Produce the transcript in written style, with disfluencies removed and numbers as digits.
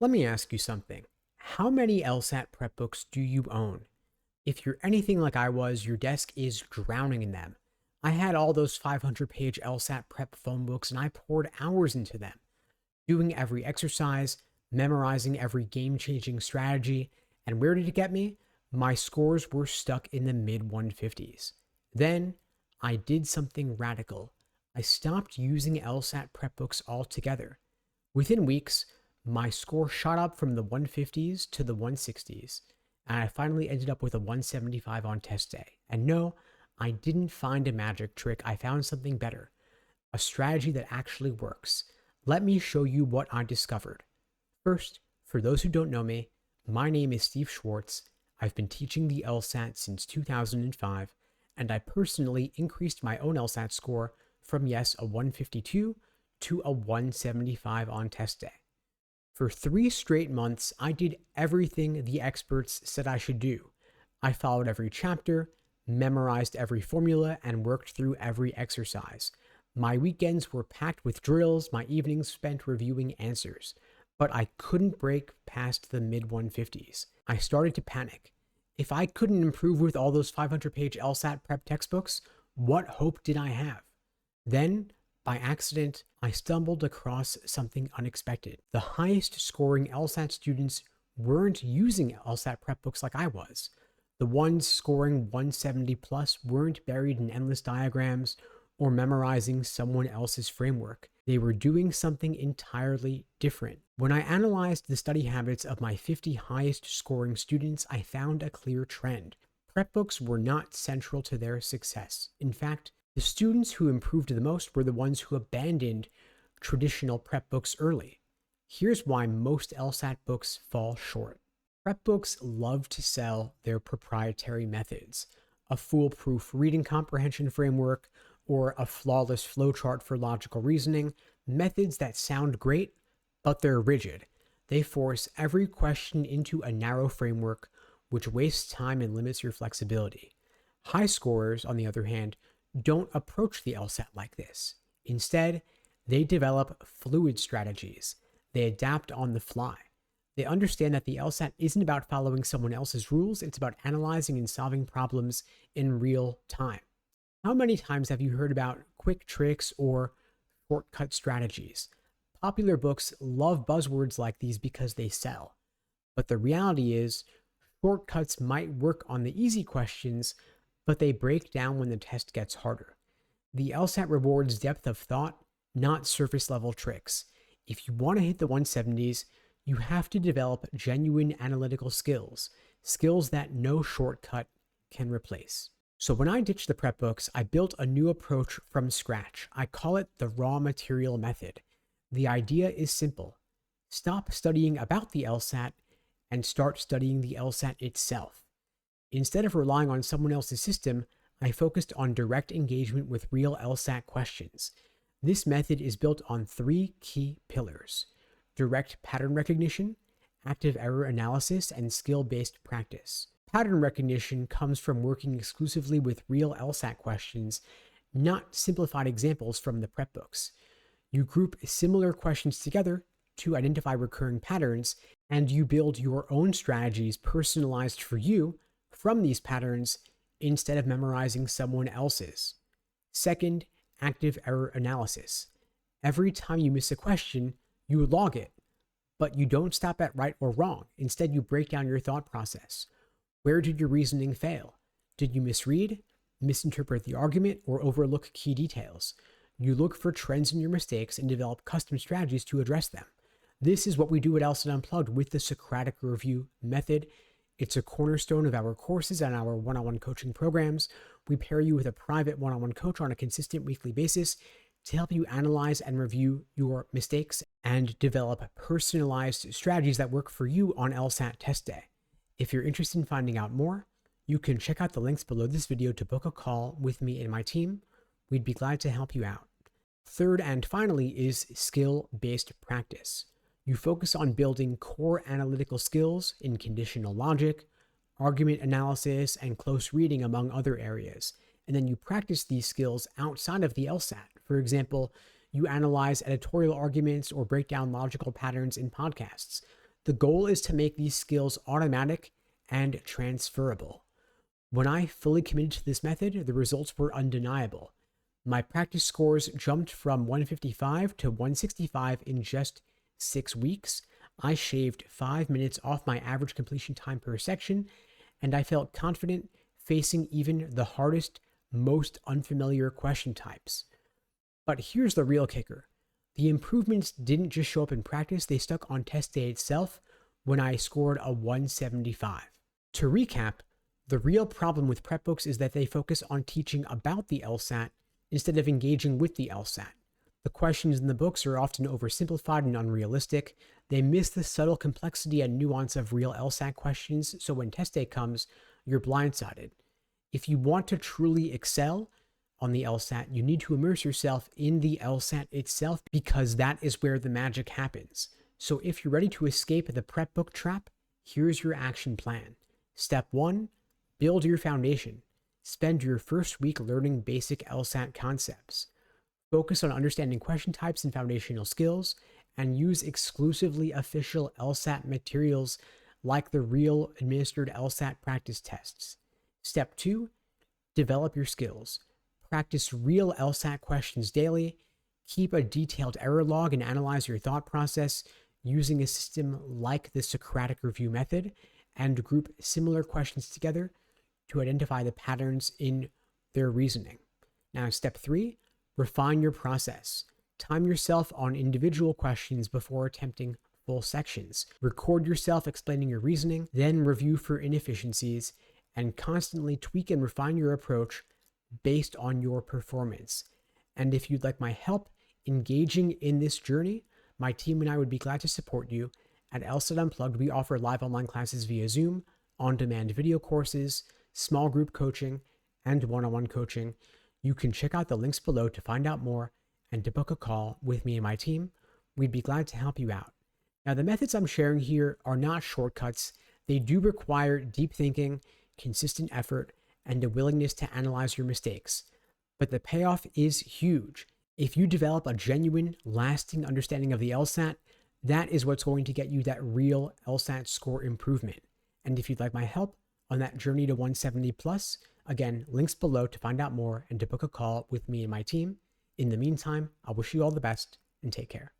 Let me ask you something. How many LSAT prep books do you own? If you're anything like I was, your desk is drowning in them. I had all those 500-page LSAT prep phone books and I poured hours into them, doing every exercise, memorizing every game-changing strategy, and where did it get me? My scores were stuck in the mid 150s. Then I did something radical. I stopped using LSAT prep books altogether. Within weeks, my score shot up from the 150s to the 160s, and I finally ended up with a 175 on test day. And no, I didn't find a magic trick. I found something better, a strategy that actually works. Let me show you what I discovered. First, for those who don't know me, my name is Steve Schwartz. I've been teaching the LSAT since 2005, and I personally increased my own LSAT score from, yes, a 152 to a 175 on test day. For 3 straight months, I did everything the experts said I should do. I followed every chapter, memorized every formula, and worked through every exercise. My weekends were packed with drills, my evenings spent reviewing answers. But I couldn't break past the mid 150s. I started to panic. If I couldn't improve with all those 500-page LSAT prep textbooks, what hope did I have? Then, by accident, I stumbled across something unexpected. The highest scoring LSAT students weren't using LSAT prep books like I was. The ones scoring 170 plus weren't buried in endless diagrams or memorizing someone else's framework. They were doing something entirely different. When I analyzed the study habits of my 50 highest scoring students, I found a clear trend. Prep books were not central to their success. In fact, the students who improved the most were the ones who abandoned traditional prep books early. Here's why most LSAT books fall short. Prep books love to sell their proprietary methods, a foolproof reading comprehension framework, or a flawless flowchart for logical reasoning, methods that sound great, but they're rigid. They force every question into a narrow framework, which wastes time and limits your flexibility. High scorers, on the other hand, don't approach the LSAT like this. Instead, they develop fluid strategies. They adapt on the fly. They understand that the LSAT isn't about following someone else's rules, it's about analyzing and solving problems in real time. How many times have you heard about quick tricks or shortcut strategies? Popular books love buzzwords like these because they sell. But the reality is, shortcuts might work on the easy questions, but they break down when the test gets harder. The LSAT rewards depth of thought, not surface level tricks. If you want to hit the 170s, you have to develop genuine analytical skills, skills that no shortcut can replace. So when I ditched the prep books, I built a new approach from scratch. I call it the raw material method. The idea is simple. Stop studying about the LSAT and start studying the LSAT itself. Instead of relying on someone else's system, I focused on direct engagement with real LSAT questions. This method is built on 3 key pillars: direct pattern recognition, active error analysis, and skill-based practice. Pattern recognition comes from working exclusively with real LSAT questions, not simplified examples from the prep books. You group similar questions together to identify recurring patterns, and you build your own strategies personalized for you from these patterns instead of memorizing someone else's. Second, active error analysis. Every time you miss a question, you log it, but you don't stop at right or wrong. Instead, you break down your thought process. Where did your reasoning fail? Did you misread, misinterpret the argument, or overlook key details? You look for trends in your mistakes and develop custom strategies to address them. This is what we do at LSAT Unplugged with the Socratic review method. It's a cornerstone of our courses and our one-on-one coaching programs. We pair you with a private one-on-one coach on a consistent weekly basis to help you analyze and review your mistakes and develop personalized strategies that work for you on LSAT test day. If you're interested in finding out more, you can check out the links below this video to book a call with me and my team. We'd be glad to help you out. Third and finally is skill-based practice. You focus on building core analytical skills in conditional logic, argument analysis, and close reading, among other areas. And then you practice these skills outside of the LSAT. For example, you analyze editorial arguments or break down logical patterns in podcasts. The goal is to make these skills automatic and transferable. When I fully committed to this method, the results were undeniable. My practice scores jumped from 155 to 165 in just 6 weeks. I shaved 5 minutes off my average completion time per section, and I felt confident facing even the hardest, most unfamiliar question types. But here's the real kicker. The improvements didn't just show up in practice, they stuck on test day itself when I scored a 175. To recap, the real problem with prep books is that they focus on teaching about the LSAT instead of engaging with the LSAT. The questions in the books are often oversimplified and unrealistic. They miss the subtle complexity and nuance of real LSAT questions, so when test day comes, you're blindsided. If you want to truly excel on the LSAT, you need to immerse yourself in the LSAT itself because that is where the magic happens. So if you're ready to escape the prep book trap, here's your action plan. Step 1, build your foundation. Spend your first week learning basic LSAT concepts. Focus on understanding question types and foundational skills, and use exclusively official LSAT materials like the real administered LSAT practice tests. Step 2, develop your skills. Practice real LSAT questions daily. Keep a detailed error log and analyze your thought process using a system like the Socratic review method, and group similar questions together to identify the patterns in their reasoning. Now, step 3, refine your process. Time yourself on individual questions before attempting full sections. Record yourself explaining your reasoning, then review for inefficiencies, and constantly tweak and refine your approach based on your performance. And if you'd like my help engaging in this journey, my team and I would be glad to support you. At LSAT Unplugged, we offer live online classes via Zoom, on-demand video courses, small group coaching, and one-on-one coaching. You can check out the links below to find out more and to book a call with me and my team. We'd be glad to help you out. Now, the methods I'm sharing here are not shortcuts. They do require deep thinking, consistent effort, and a willingness to analyze your mistakes. But the payoff is huge. If you develop a genuine, lasting understanding of the LSAT, that is what's going to get you that real LSAT score improvement. And if you'd like my help on that journey to 170 plus, again, links below to find out more and to book a call with me and my team. In the meantime, I wish you all the best and take care.